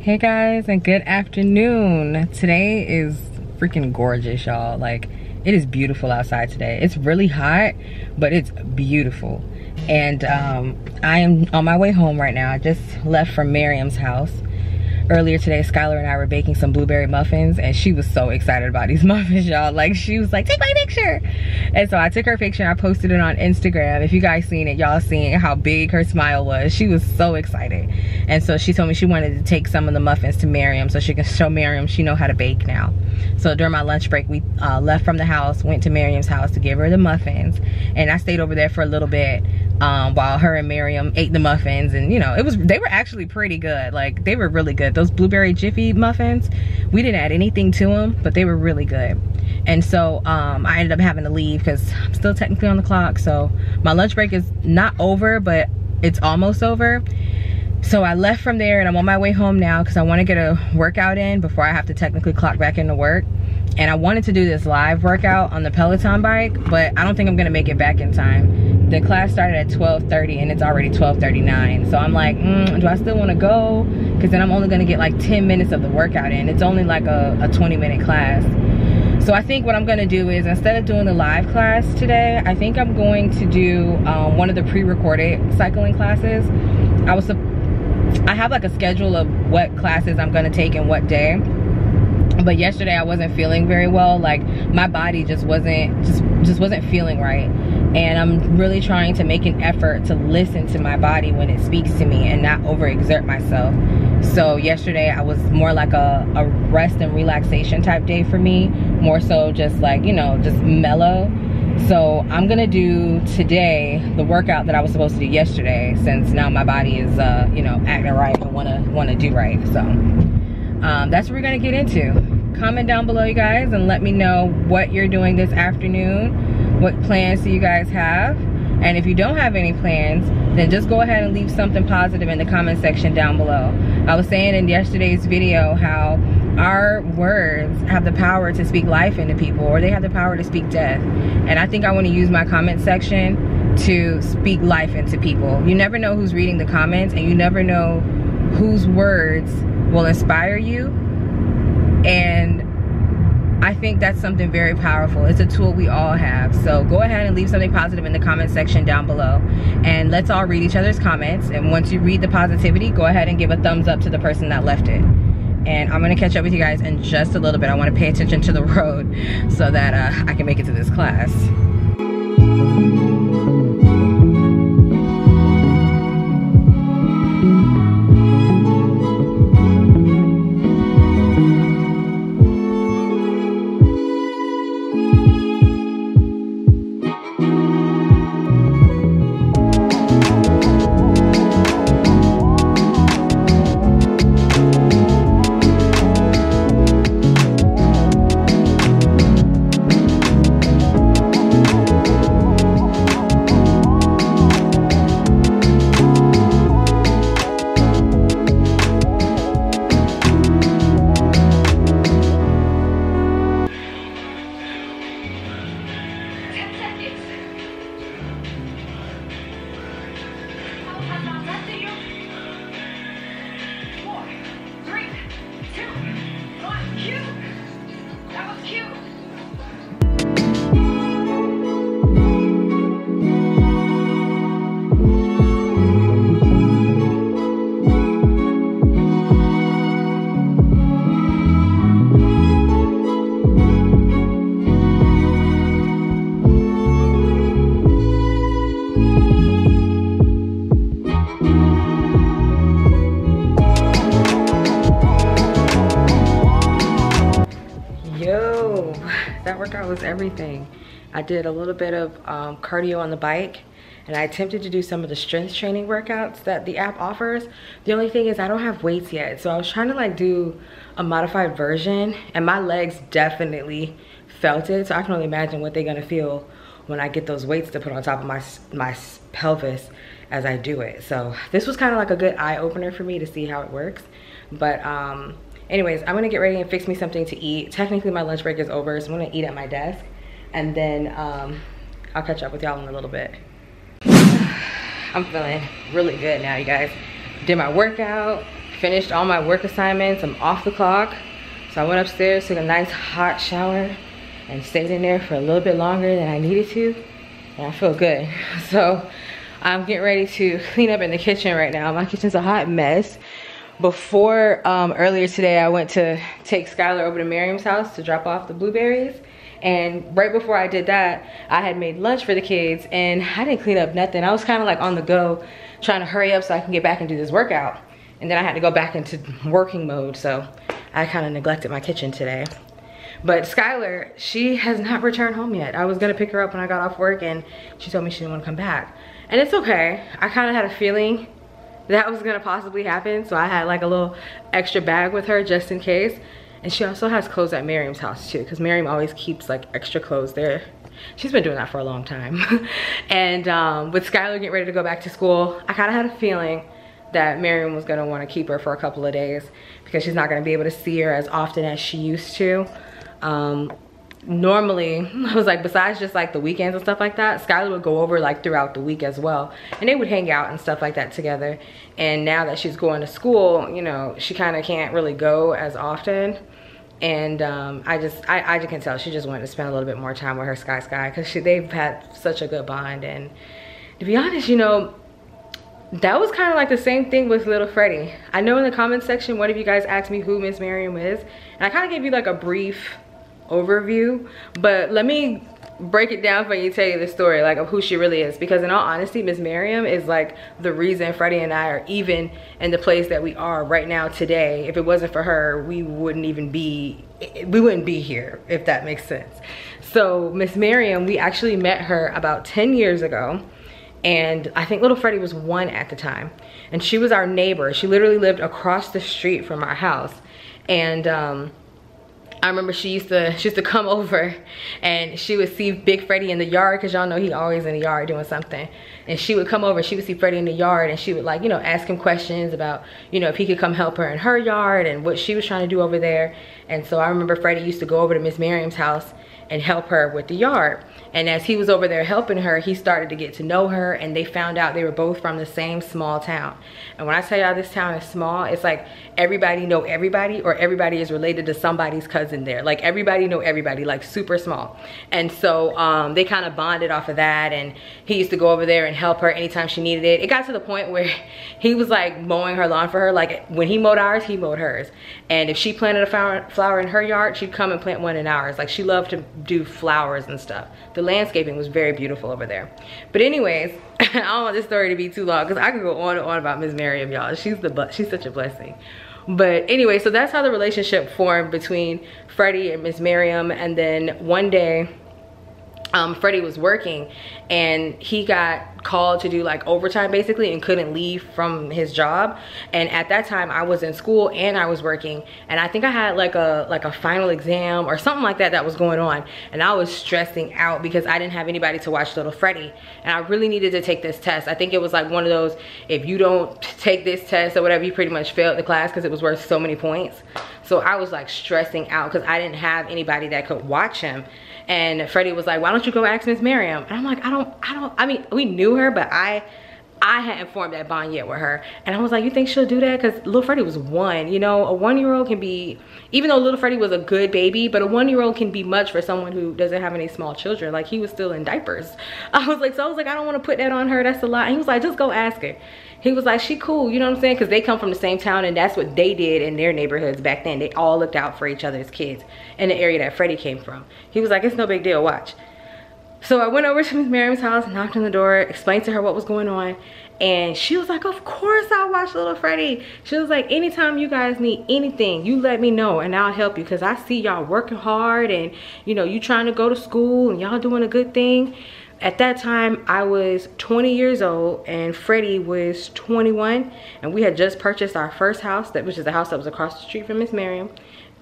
Hey guys, and good afternoon. Today is freaking gorgeous, y'all. Like, it is beautiful outside today. It's really hot, but it's beautiful. And I am on my way home right now. I just left from Miriam's house. Earlier today, Skylar and I were baking some blueberry muffins, and she was so excited about these muffins, y'all. Like, she was like, take my picture. And so I took her picture and I posted it on Instagram. If you guys seen it, y'all seen how big her smile was. She was so excited. And so she told me she wanted to take some of the muffins to Miriam so she can show Miriam she know how to bake now. So during my lunch break, we left from the house, went to Miriam's house to give her the muffins. And I stayed over there for a little bit while her and Miriam ate the muffins. And you know, they were actually pretty good. Like, they were really good. Those blueberry jiffy muffins, we didn't add anything to them, but they were really good. And so I ended up having to leave because I'm still technically on the clock. So my lunch break is not over, but it's almost over. So I left from there and I'm on my way home now because I want to get a workout in before I have to technically clock back into work. And I wanted to do this live workout on the Peloton bike, but I don't think I'm gonna make it back in time. The class started at 12:30 and it's already 12:39. So I'm like, do I still wanna go? Because then I'm only gonna get like 10 minutes of the workout in. It's only like a 20-minute class. So I think what I'm gonna do is, instead of doing the live class today, I think I'm going to do one of the pre-recorded cycling classes. I have like a schedule of what classes I'm gonna take and what day. But yesterday I wasn't feeling very well. Like, my body just wasn't feeling right. And I'm really trying to make an effort to listen to my body when it speaks to me and not overexert myself. So yesterday I was more like a rest and relaxation type day for me. More so just like, you know, just mellow. So I'm gonna do today the workout that I was supposed to do yesterday, since now my body is, you know, acting right and wanna do right. So that's what we're gonna get into. Comment down below, you guys, and let me know what you're doing this afternoon. What plans do you guys have? And if you don't have any plans, then just go ahead and leave something positive in the comment section down below. I was saying in yesterday's video how our words have the power to speak life into people, or they have the power to speak death. And I think I want to use my comment section to speak life into people. You never know who's reading the comments, and you never know whose words will inspire you. And I think that's something very powerful. It's a tool we all have. So go ahead and leave something positive in the comment section down below, and let's all read each other's comments. And once you read the positivity, go ahead and give a thumbs up to the person that left it. And I'm gonna catch up with you guys in just a little bit. I want to pay attention to the road so that I can make it to this class. That workout was everything. I did a little bit of cardio on the bike, and I attempted to do some of the strength training workouts that the app offers. The only thing is I don't have weights yet, so I was trying to like do a modified version, and my legs definitely felt it. So I can only imagine what they're gonna feel when I get those weights to put on top of my pelvis as I do it. So this was kind of like a good eye opener for me to see how it works. But anyways, I'm gonna get ready and fix me something to eat. Technically my lunch break is over, so I'm gonna eat at my desk, and then I'll catch up with y'all in a little bit. I'm feeling really good now, you guys. Did my workout, finished all my work assignments. I'm off the clock. So I went upstairs, took a nice hot shower, and stayed in there for a little bit longer than I needed to. And I feel good. So I'm getting ready to clean up in the kitchen right now. My kitchen's a hot mess. Before, earlier today, I went to take Skylar over to Miriam's house to drop off the blueberries. And right before I did that, I had made lunch for the kids and I didn't clean up nothing. I was kind of like on the go, trying to hurry up so I can get back and do this workout. And then I had to go back into working mode, so I kind of neglected my kitchen today. But Skylar, she has not returned home yet. I was gonna pick her up when I got off work and she told me she didn't want to come back. And it's okay. I kind of had a feeling that was gonna possibly happen, so I had like a little extra bag with her just in case. And she also has clothes at Miriam's house too, because Miriam always keeps like extra clothes there. She's been doing that for a long time. And with Skylar getting ready to go back to school, I kind of had a feeling that Miriam was gonna want to keep her for a couple of days because she's not gonna be able to see her as often as she used to. Normally, I was like, besides just like the weekends and stuff like that, Skylar would go over like throughout the week as well. And they would hang out and stuff like that together. And now that she's going to school, you know, she kind of can't really go as often. And I just can tell she just wanted to spend a little bit more time with her Sky because they've had such a good bond. And to be honest, you know, that was kind of like the same thing with little Freddie. I know in the comment section, one of you guys asked me who Miss Miriam is. And I kind of gave you like a brief overview, but let me break it down for you, tell you the story like of who she really is, because in all honesty, Miss Miriam is like the reason Freddie and I are even in the place that we are right now today. If it wasn't for her, we wouldn't be here, if that makes sense. So Miss Miriam, we actually met her about 10 years ago, and I think little Freddie was 1 at the time, and she was our neighbor. She literally lived across the street from our house. And I remember she used to come over and she would see Big Freddie in the yard, because y'all know he always in the yard doing something. And she would come over, she would see Freddie in the yard, and she would, like, you know, ask him questions about, you know, if he could come help her in her yard and what she was trying to do over there. And so I remember Freddie used to go over to Miss Miriam's house and help her with the yard. And as he was over there helping her, he started to get to know her, and they found out they were both from the same small town. And when I tell y'all this town is small, it's like everybody know everybody, or everybody is related to somebody's cousin there. Like everybody know everybody, like super small. And so they kind of bonded off of that, and he used to go over there and help her anytime she needed it. It got to the point where he was like mowing her lawn for her. Like when he mowed ours, he mowed hers. And if she planted a flower in her yard, she'd come and plant one in ours. Like she loved to do flowers and stuff. The landscaping was very beautiful over there. But anyways, I don't want this story to be too long because I could go on and on about Miss Miriam, y'all. She's such a blessing. But anyway, so that's how the relationship formed between Freddie and Miss Miriam. And then one day, Freddie was working and he got called to do like overtime basically and couldn't leave from his job. And at that time I was in school and I was working, and I think I had like a final exam or something like that that was going on, and I was stressing out because I didn't have anybody to watch little Freddie, and I really needed to take this test. I think it was like one of those, if you don't take this test or whatever, you pretty much failed the class because it was worth so many points. So I was like stressing out because I didn't have anybody that could watch him. And Freddie was like, why don't you go ask Miss Miriam? And I'm like, I mean, we knew her, but I hadn't formed that bond yet with her. And I was like, you think she'll do that? Because little Freddie was 1, you know, a 1-year-old can be, even though little Freddie was a good baby, but a 1-year-old can be much for someone who doesn't have any small children. Like he was still in diapers. I was like, I don't want to put that on her. That's a lot. And he was like, just go ask her. He was like, she cool, you know what I'm saying? Because they come from the same town, and that's what they did in their neighborhoods back then. They all looked out for each other's kids in the area that Freddie came from. He was like, it's no big deal, watch. So I went over to Miss Miriam's house, knocked on the door, explained to her what was going on. And she was like, of course I'll watch little Freddie. She was like, anytime you guys need anything, you let me know and I'll help you, because I see y'all working hard and, you know, you trying to go to school and y'all doing a good thing. At that time, I was 20 years old and Freddie was 21, and we had just purchased our first house, which is the house that was across the street from Miss Miriam.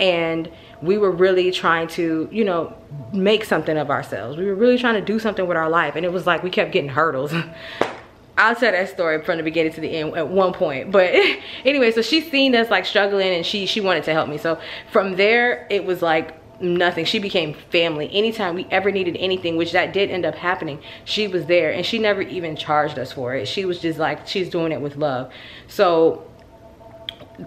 And we were really trying to, you know, make something of ourselves. We were really trying to do something with our life, and it was like we kept getting hurdles. I'll tell that story from the beginning to the end at one point. But anyway, so she seen us like struggling, and she wanted to help me. So from there, it was like nothing. She became family. Anytime we ever needed anything, which that did end up happening, she was there, and she never even charged us for it. She was just like, she's doing it with love. So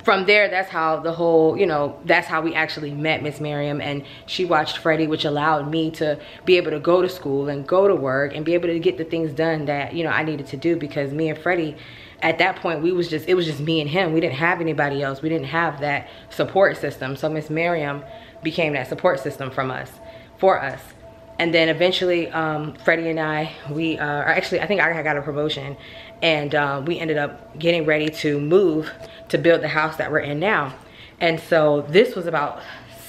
from there, that's how the whole, you know, that's how we actually met Miss Miriam. And she watched Freddie, which allowed me to be able to go to school and go to work and be able to get the things done that, you know, I needed to do, because me and Freddie, at that point, it was just me and him. We didn't have anybody else. We didn't have that support system. So Miss Miriam became that support system for us. And then eventually, Freddie and I, I think I got a promotion, and we ended up getting ready to move to build the house that we're in now. And so this was about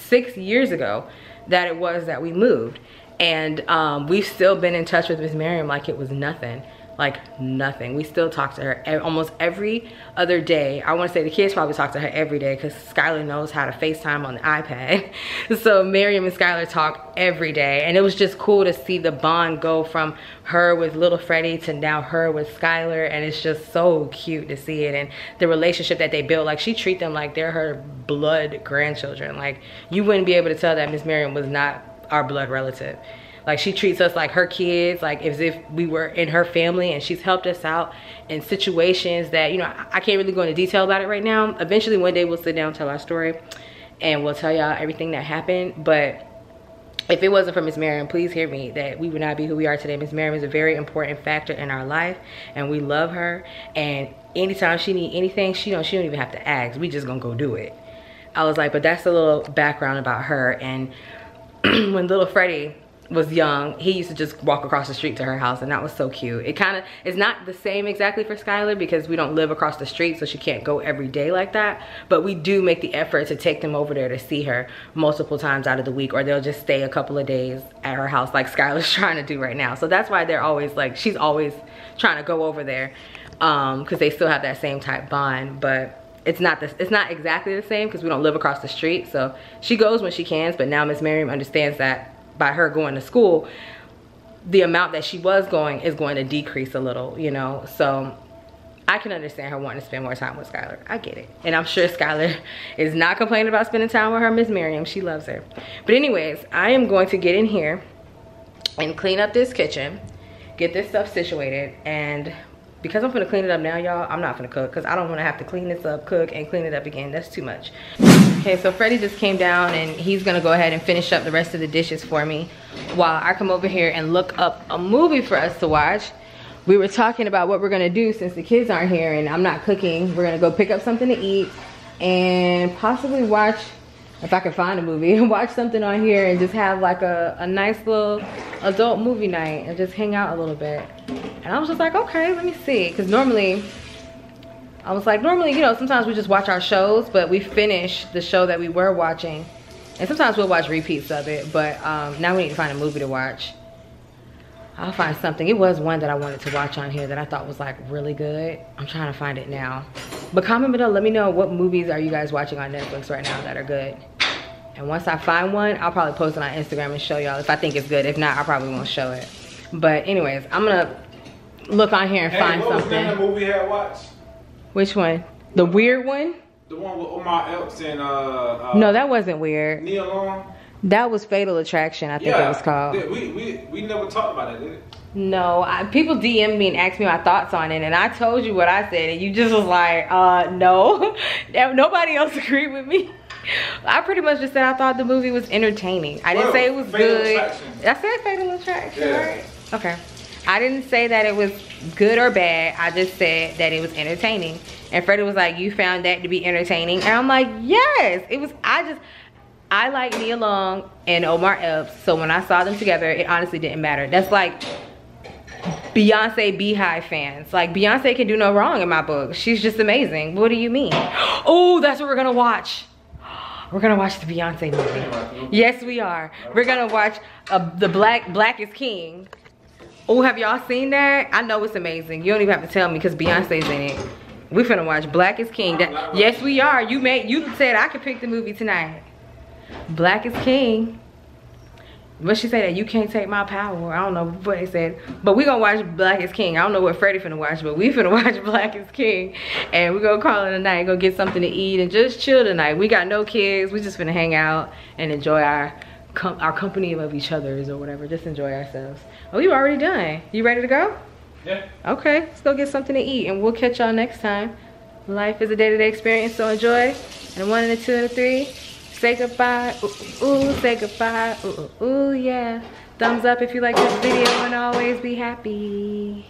6 years ago that we moved. And we've still been in touch with Miss Miriam like it was nothing. Like nothing. We still talk to her almost every other day. I want to say the kids probably talk to her every day, because Skylar knows how to FaceTime on the iPad. So Miriam and Skylar talk every day. And it was just cool to see the bond go from her with little Freddie to now her with Skylar. And it's just so cute to see it. And the relationship that they built, like she treats them like they're her blood grandchildren. Like you wouldn't be able to tell that Miss Miriam was not our blood relative. Like she treats us like her kids, like as if we were in her family, and she's helped us out in situations that, you know, I can't really go into detail about it right now. Eventually one day we'll sit down and tell our story, and we'll tell y'all everything that happened. But if it wasn't for Miss Miriam, please hear me, that we would not be who we are today. Miss Miriam is a very important factor in our life, and we love her. And anytime she needs anything, she don't even have to ask. We just gonna go do it. I was like, but that's a little background about her. And when little Freddie was young, he used to just walk across the street to her house, and that was so cute. It's not the same exactly for Skylar, because we don't live across the street, so she can't go every day like that. But we do make the effort to take them over there to see her multiple times out of the week, or they'll just stay a couple of days at her house like Skylar's trying to do right now. So that's why they're always like, she's always trying to go over there, because they still have that same type bond. But it's not exactly the same, because we don't live across the street. So she goes when she can, but now Miss Miriam understands that by her going to school, the amount that she was going is going to decrease a little, you know. So I can understand her wanting to spend more time with Skylar. I get it. And I'm sure Skylar is not complaining about spending time with her Miss Miriam. She loves her. But anyways, I am going to get in here and clean up this kitchen, get this stuff situated. And because I'm gonna clean it up now, y'all, I'm not gonna cook, because I don't want to have to clean this up, cook, and clean it up again. That's too much. Okay, so Freddie just came down, and he's gonna go ahead and finish up the rest of the dishes for me while I come over here and look up a movie for us to watch. We were talking about what we're gonna do since the kids aren't here and I'm not cooking. We're gonna go pick up something to eat and possibly watch, if I can find a movie, watch something on here and just have like a nice little adult movie night and just hang out a little bit. And I was just like, okay, let me see. Because normally, you know, sometimes we just watch our shows, but we finish the show that we were watching. And sometimes we'll watch repeats of it, but now we need to find a movie to watch. I'll find something. It was one that I wanted to watch on here that I thought was like really good. I'm trying to find it now. But comment below, let me know what movies are you guys watching on Netflix right now that are good. And once I find one, I'll probably post it on Instagram and show y'all if I think it's good. If not, I probably won't show it. But anyways, I'm gonna look on here and find something. What was that movie you had watched? Which one? The weird one? The one with Omar Epps and no, that wasn't weird. Neil Long? That was Fatal Attraction, I think it was called. We never talked about it, did it? No, people DM'd me and asked me my thoughts on it, and I told you what I said, and you just was like, no. Nobody else agreed with me. I pretty much just said I thought the movie was entertaining. I didn't say it was good. I said Fatal Attraction, right? Okay. I didn't say that it was good or bad. I just said that it was entertaining. And Freddie was like, you found that to be entertaining? And I'm like, yes. It was, I like Nia Long and Omar Epps. So when I saw them together, it honestly didn't matter. That's like Beyonce Beehive fans. Like, Beyonce can do no wrong in my book. She's just amazing. What do you mean? Oh, that's what we're gonna watch. We're gonna watch the Beyonce movie. Yes, we are. We're gonna watch the Black is King. Oh, have y'all seen that? I know it's amazing. You don't even have to tell me because Beyonce's in it. We finna watch Black is King. Yes, we are. You said I could pick the movie tonight. Black is King. What she said, that you can't take my power. I don't know what they said. But we gonna watch Black is King. I don't know what Freddie finna watch, but we finna watch Black is King. And we gonna call it a night. Go get something to eat and just chill tonight. We got no kids. We just finna hang out and enjoy our company of each other's or whatever. Just enjoy ourselves. Oh, you already done. You ready to go? Yeah. Okay, let's go get something to eat and we'll catch y'all next time. Life is a day-to-day experience, so enjoy. And a 1 and a 2 and a 3. Say goodbye. Ooh, ooh, say goodbye. Ooh, ooh, ooh, yeah. Thumbs up if you like this video and always be happy.